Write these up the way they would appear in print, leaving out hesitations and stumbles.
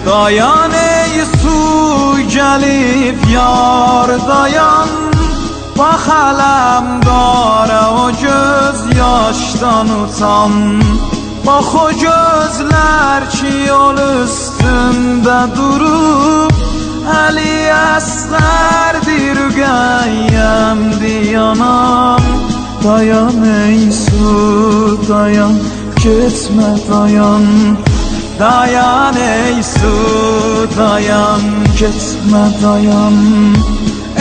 Dayan ey su gəlib yar dayan, bax ələmdara o göz yaşdan utan. Bax o gözlər ki yol üstündə durub, Əli əsqərdir qəyyəmdir yanam. Dayan ey su dayan, getmə dayan. Dayan ey su dayan, getmə dayan.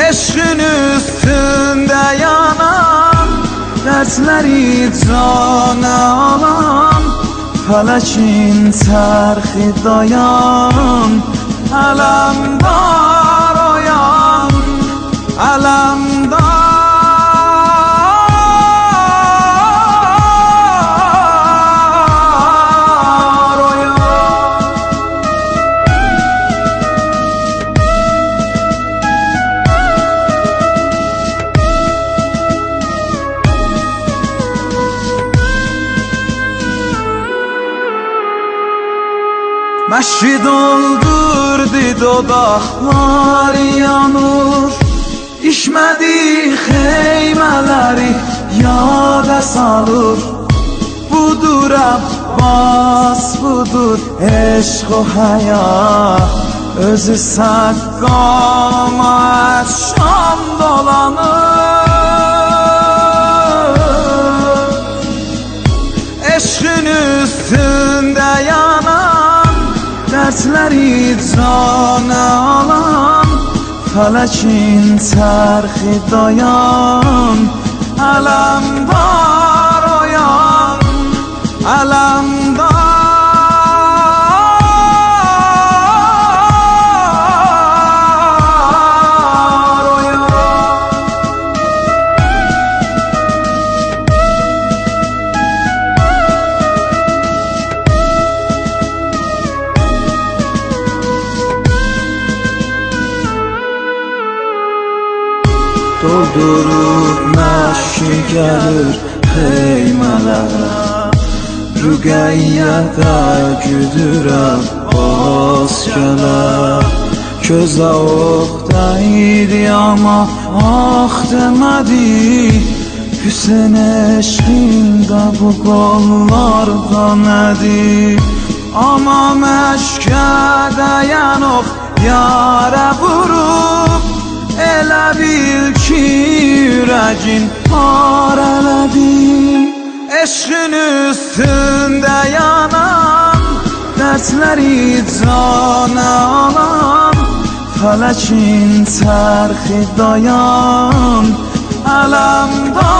Eşqin üstündə yanan, dərsləri canə alan, fələkin çərxi dayan. Ələmdar oyan, ələmdar Məşki doldurdu dodaqlar yanır, İşmədi xeymələri yada salır. Budur Abbas, budur eşq o həyat, özü səqqama şam dolanır. Eşqin üstündə yanan, dərsləri canə alan, fələkin çərxi dayan. Ələmdar oyan, ələmdar doldurub məşki gəlir xeymələrə, Rüqəyyədə güdür Abbas gələr. Közə ox dəydi amma ax demədi, Hüseyn eşqində bu qollarda nədir? Amma məşkə dəyən ox yarə vurub, elə bil ki ürəyin parələdi. Eşqin üstündə yanan, dərsləri canə alan, fələkin çərxi dayan. Ələmdar